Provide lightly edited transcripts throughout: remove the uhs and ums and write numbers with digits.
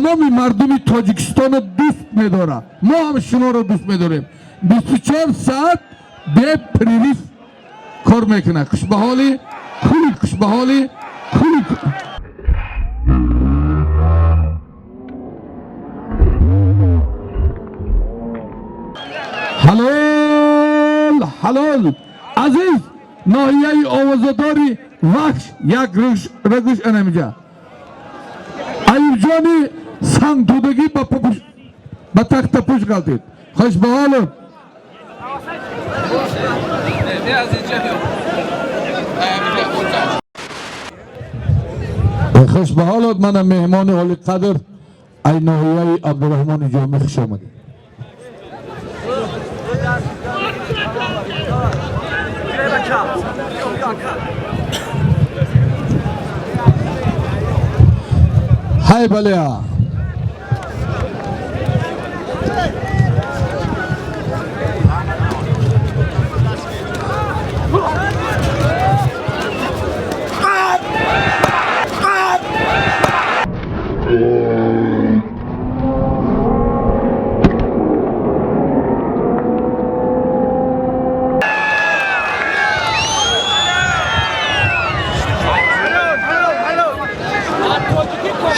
تمام مردم تاجیکستان رو دوست می‌داره. ما هم شما رو دوست می‌داریم. 24 ساعت به پریلیف کار میکنه. خوش به حالی خوبی، خوش به حالی خوبی. حلال حلال عزیز ناحیه آوازداری وحش یک رگوش انمیجه ایوب جانی سنتودگی با تخت پوش گلدید. خوش به حالت. خوش به حالت. من مهمان عالی قدر ای ناحیه عبدالرحمن جامع خوش آمدید. های بلیا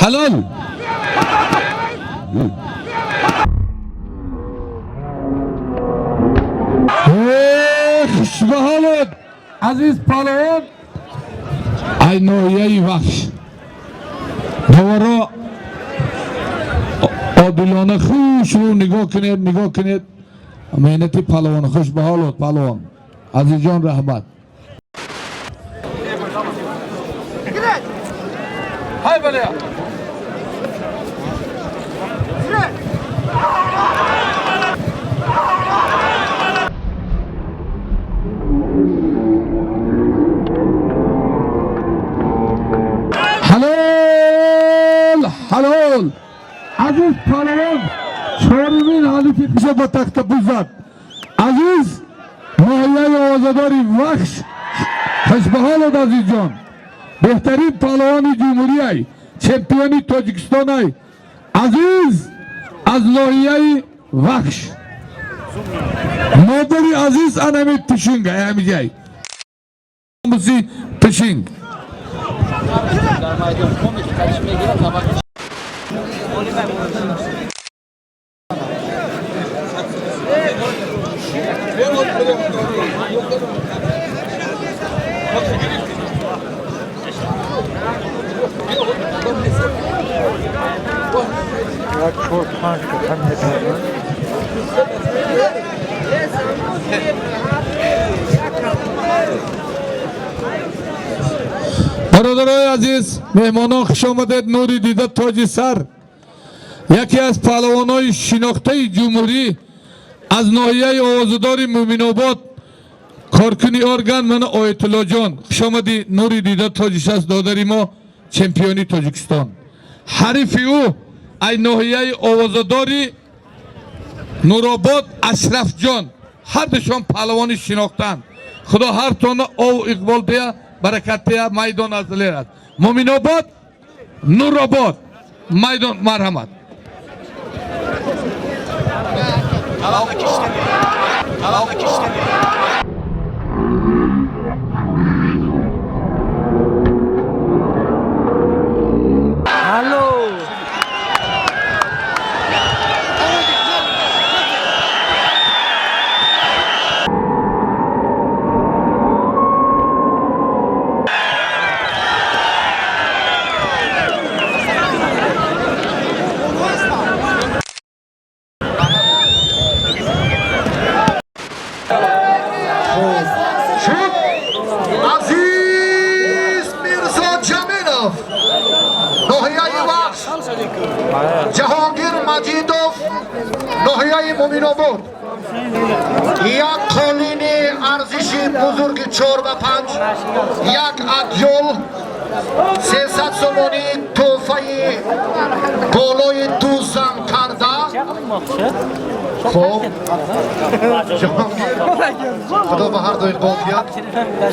حلال خوش به حالت عزیز پهلوان ای ناحیه وحش دوباره عادلانه خوش رو نگاه کنید مهنت پهلوان. خوش به حالت پهلوان عزیز جان رحمت. های بله حلال حلال عزیز پهلوان چهارمین حالیفی کشه با تخت پوزد عزیز ناحیه آوازداری وحش. خوش به حالت عزیز جان. بهترین پهلوان جمهوری ای چمپیونی تاجیکستان ای عزیز از ناحیه وحش مادری عزیز انمی پشنگ همی جای موسی پشنگ برادرای عزیز مهمانان خوش آمدید. نوری دیده تاج سر یکی از پهلوانای شناخته جمهوری از ناحیه آوازداری مومن آباد کارکنی ارگان من آیت الله جان خوش آمدی. نوری دیده تاج سر دادری ما چمپیونی تاجیکستان. حریف او ای ناحیه آوازداری نورآباد اشرف جان هر دوشان پهلوانی شناختند. خدا هر تانه او اقبال دیا برکت دیا. میدان از دلیر است. مومن آباد نورآباد میدان مرحمت. جهانگیر مجیدوف ناحیه مومن آباد یک قالین ارزشی بزرگ 4 و 5 یک ادیول 300 سومانی توفه بالای 2 زن کرده خب خدا به هر دوی قاطیت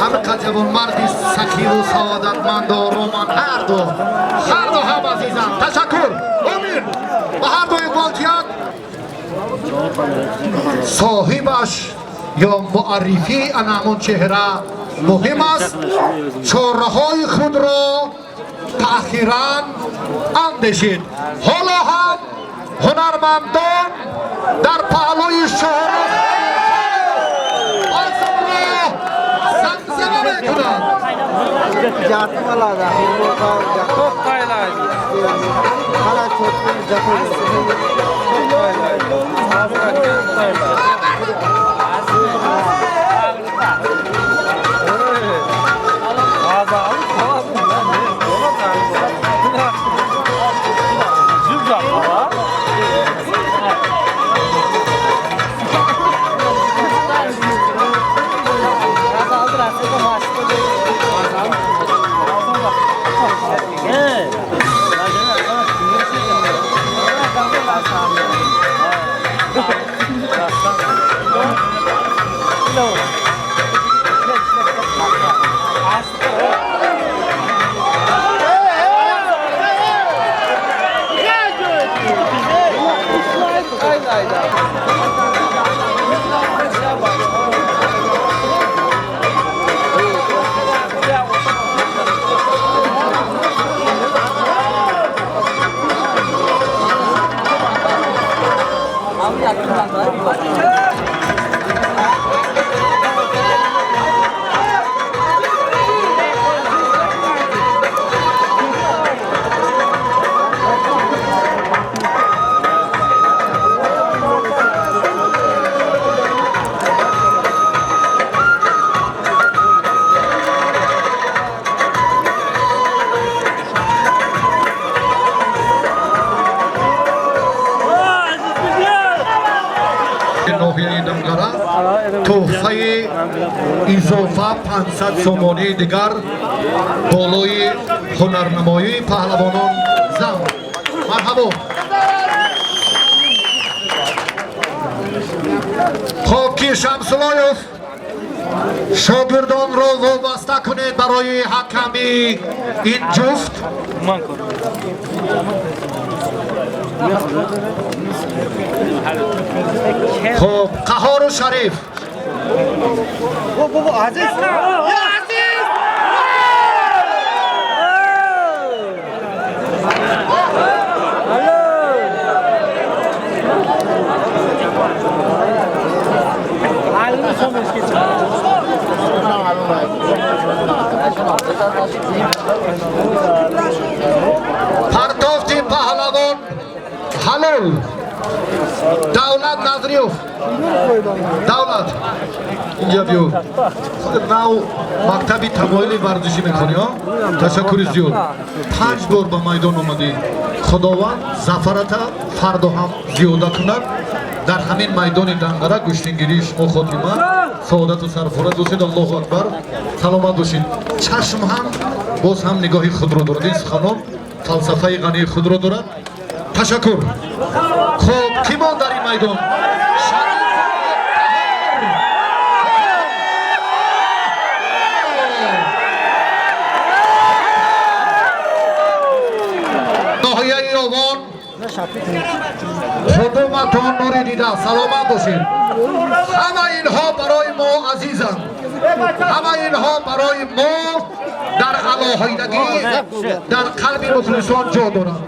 همه قجبون مردی سخی و سعادتمند و رومان هر دو هم عزیزم تشکر امیر به هر دوی قاطیت صاحبش یا معرفی انامون چهره مهم است چهره‌های خود را تأخیراً اندیشید حالا هم هنرمندان در پهلوی شهرت آسم را زمزمه میکنند تحفه اضافه 500 سومانی دیگر بالای هنرنمایی پهلوانان زم مرحبا خاکی شمسلایف شاگردان را وابسته کنید برای حکمی این جفت خب قهار و شریف پرتافتی پهلوان حلال دولت نظریوف دولت اینجا بیو خود نو مکتبی تمایلی ورزشی میکنی ها تشکر زیاد 5 بار به میدان اومدی خداوند زفرت فردا هم زیاده کند در همین میدان دنگره گشتنگیری شما خاتمه سعادت و سرفراز باشید الله اکبر سلامت باشید چشم هم باز هم نگاهی خود را دارد این سخنان فلسفه غنی خود را دارد تشکر خب کیمان در این میدان ناحیه آوان خدمتان نوری دیده سلامت باشید همه اینها برای ما عزیزند همه اینها برای ما در علاهیدگی در قلب مخلصان جا دارند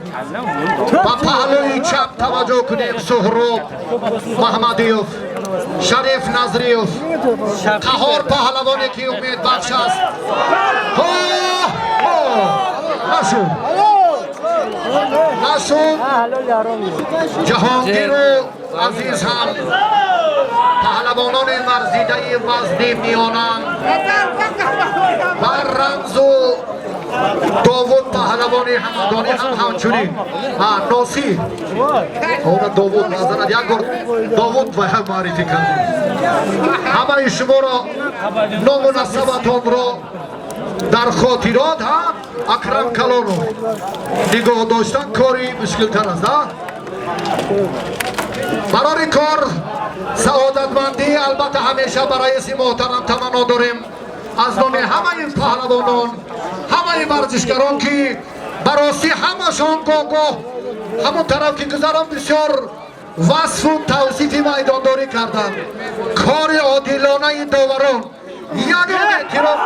و پهلوی چپ توجه کنیم سهراب محمدیوف شریف نظریوف قهار پهلوانی که امید بخش است نشد جهانگیر و عزیز هم پهلوانان ورزیده وزنی میانند بر رمز و داوود پهلوانی همدانی هم همچنین ناسی اون داوود نظرت یک بار داوود و هم معرفی کردیم همه شما را نام و نسبتان را در خاطرات اکرم کلانو نگاه داشتن کاری مشکل تر است برای کار سعادتمندی البته همیشه برای سی محترم تمنا داریم از نام همه این پهلوانان همه این ورزشکاران که براستی همشان گاه همون طرف که گذارم بسیار وصف و توصیف میدانداری کردند کار عادلانه داوران یک احترام